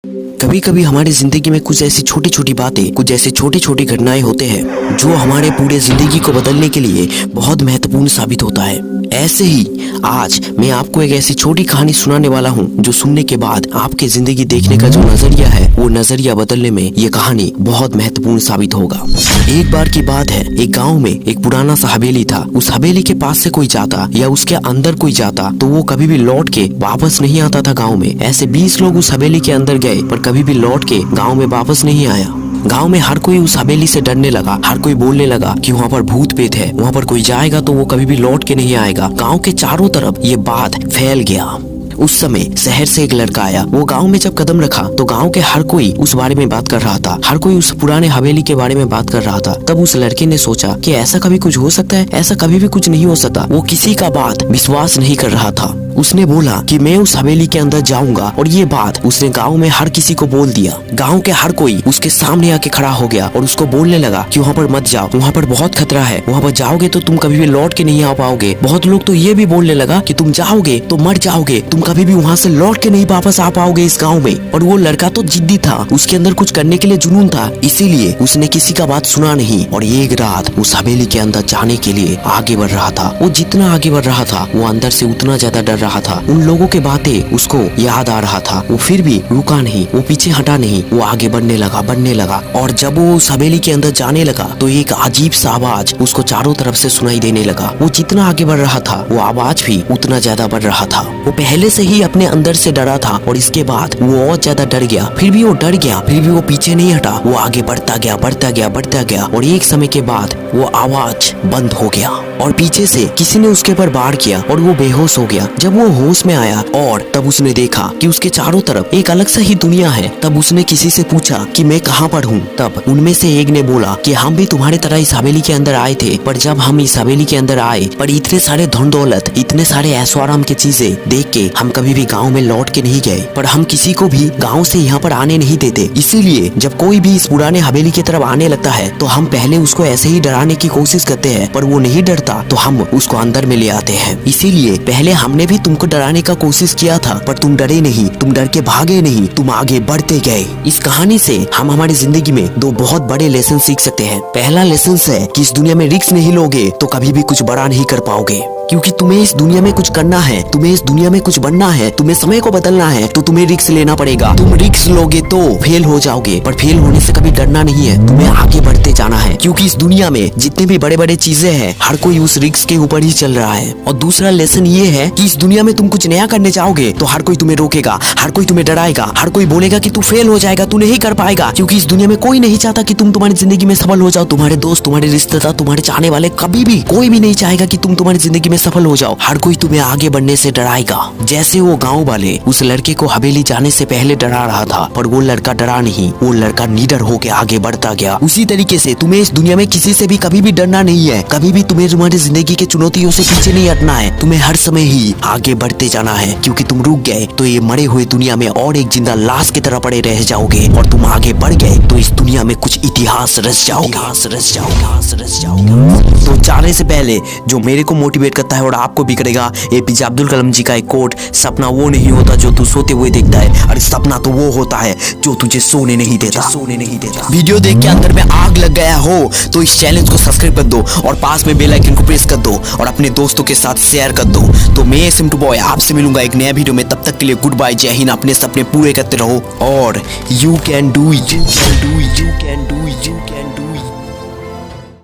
कभी कभी हमारी जिंदगी में कुछ ऐसी छोटी छोटी बातें, कुछ ऐसी छोटी छोटी घटनाएं होते हैं जो हमारे पूरे जिंदगी को बदलने के लिए बहुत महत्वपूर्ण साबित होता है। ऐसे ही आज मैं आपको एक ऐसी छोटी कहानी सुनाने वाला हूँ जो सुनने के बाद आपके जिंदगी देखने का जो नजरिया है वो नजरिया बदलने में ये कहानी बहुत महत्वपूर्ण साबित होगा। एक बार की बात है, एक गाँव में एक पुराना सा हवेली था। उस हवेली के पास से कोई जाता या उसके अंदर कोई जाता तो वो कभी भी लौट के वापस नहीं आता था गाँव में। ऐसे 20 लोग उस हवेली के अंदर गए पर कभी भी लौट के गाँव में वापस नहीं आया। गांव में हर कोई उस हवेली से डरने लगा। हर कोई बोलने लगा कि वहाँ पर भूत प्रेत है, वहाँ पर कोई जाएगा तो वो कभी भी लौट के नहीं आएगा। गांव के चारों तरफ ये बात फैल गया। उस समय शहर से एक लड़का आया। वो गांव में जब कदम रखा तो गांव के हर कोई उस बारे में बात कर रहा था। हर कोई उस पुराने हवेली के बारे में बात कर रहा था। तब उस लड़के ने सोचा कि ऐसा कभी कुछ हो सकता है? ऐसा कभी भी कुछ नहीं हो सकता। वो किसी का बात विश्वास नहीं कर रहा था। उसने बोला कि मैं उस हवेली के अंदर जाऊंगा और ये बात उसने गांव में हर किसी को बोल दिया। गांव के हर कोई उसके सामने आके खड़ा हो गया और उसको बोलने लगा कि वहाँ पर मत जाओ, वहाँ पर बहुत खतरा है, वहाँ पर जाओगे तो तुम कभी भी लौट के नहीं आ पाओगे। बहुत लोग तो ये भी बोलने लगा कि तुम जाओगे तो मर जाओगे, तुम कभी भी वहाँ से लौट के नहीं वापस आ पाओगे इस गाँव में। और वो लड़का तो जिद्दी था, उसके अंदर कुछ करने के लिए जुनून था, इसीलिए उसने किसी का बात सुना नहीं और एक रात उस हवेली के अंदर जाने के लिए आगे बढ़ रहा था। वो जितना आगे बढ़ रहा था वो अंदर से उतना ज्यादा डर रहा था। उन लोगों के बातें उसको याद आ रहा था। वो फिर भी रुका नहीं, वो पीछे हटा नहीं, वो आगे बढ़ने लगा। और जब वो उस हवेली के अंदर जाने लगा तो एक अजीब सा आवाज उसको चारों तरफ से सुनाई देने लगा। वो जितना आगे बढ़ रहा था वो आवाज भी उतना ज्यादा बढ़ रहा था। वो पहले से ही अपने अंदर से डरा था और इसके बाद वो और ज्यादा डर गया। फिर भी वो डर गया, फिर भी वो पीछे नहीं हटा। वो आगे बढ़ता गया और एक समय के बाद वो आवाज बंद हो गया और पीछे से किसी ने उसके ऊपर वार किया और वो बेहोश हो गया। जब वो होश में आया और तब उसने देखा कि उसके चारों तरफ एक अलग सा ही दुनिया है। तब उसने किसी से पूछा कि मैं कहाँ पर हूँ। तब उनमें से एक ने बोला कि हम भी तुम्हारे तरह इस हवेली के अंदर आए थे, पर जब हम इस हवेली के अंदर आए पर इतने सारे धन दौलत, इतने सारे ऐशो आराम की चीजें देख के हम कभी भी गाँव में लौट के नहीं गए। पर हम किसी को भी गाँव से यहाँ पर आने नहीं देते, इसीलिए जब कोई भी इस पुराने हवेली की तरफ आने लगता है तो हम पहले उसको ऐसे ही डराने की कोशिश करते हैं, पर वो नहीं डरता तो हम उसको अंदर में ले आते हैं। इसीलिए पहले हमने भी तुमको डराने का कोशिश किया था पर तुम डरे नहीं, तुम डर के भागे नहीं, तुम आगे बढ़ते गए। इस कहानी से हम हमारी जिंदगी में दो बहुत बड़े लेसन सीख सकते हैं। पहला लेसन है कि इस दुनिया में रिस्क नहीं लोगे तो कभी भी कुछ बड़ा नहीं कर पाओगे, क्योंकि तुम्हें इस दुनिया में कुछ करना है, तुम्हें इस दुनिया में कुछ बनना है, तुम्हें समय को बदलना है तो तुम्हें रिस्क लेना पड़ेगा। तुम रिस्क लोगे तो फेल हो जाओगे, पर फेल होने से कभी डरना नहीं है, तुम्हें आगे बढ़ते जाना है। क्योंकि इस दुनिया में जितने भी बड़े बड़े चीजें हैं हर कोई उस रिस्क के ऊपर ही चल रहा है। और दूसरा लेसन ये है कि इस दुनिया में तुम कुछ नया करने जाओगे तो हर कोई तुम्हें रोकेगा, हर कोई तुम्हें डराएगा, हर कोई बोलेगा कि तू फेल हो जाएगा, तू नहीं कर पाएगा। क्योंकि इस दुनिया में कोई नहीं चाहता कि तुम तुम्हारी जिंदगी में सफल हो जाओ। तुम्हारे दोस्त, तुम्हारे रिश्तेदार, तुम्हारे चाहने वाले, कभी भी कोई भी नहीं चाहेगा कि तुम तुम्हारी जिंदगी में सफल हो जाओ। हर कोई तुम्हें आगे बढ़ने से डराएगा। जैसे वो गाँव वाले उस लड़के को हवेली जाने से पहले डरा रहा था, पर वो लड़का डरा नहीं, वो लड़का निडर होकर आगे बढ़ता गया। उसी तरीके से तुम्हें इस दुनिया में किसी से भी कभी भी डरना नहीं है, कभी भी तुम्हें तुम्हारी जिंदगी के चुनौतियों से पीछे नहीं हटना है, तुम्हें हर समय ही आगे बढ़ते जाना है। क्योंकि तुम रुक गए तो ये मरे हुए दुनिया में और एक जिंदा लाश की तरह पड़े रह जाओगे, और तुम आगे बढ़ गए तो इस दुनिया में कुछ इतिहास रच जाओगे। तो जाने से पहले जो मेरे को मोटिवेट करता है और आपको भी करेगा, एपीजे अब्दुल कलाम जी का एक कोट, सपना वो नहीं होता जो तू सोते हुए देखता है, अरे सपना तो वो होता है जो तुझे सोने नहीं देता। वीडियो देख के अंदर में आग लग गया हो तो इस चैनल को सब्सक्राइब कर दो और पास में बेल आइकन को प्रेस कर दो और अपने दोस्तों के साथ शेयर कर दो। तो मैं सिम्टू बॉय आपसे मिलूंगा एक नया वीडियो में। तब तक के लिए गुड बाय, जय हिंद। अपने सपने पूरे करते रहो और यू कैन डू इट।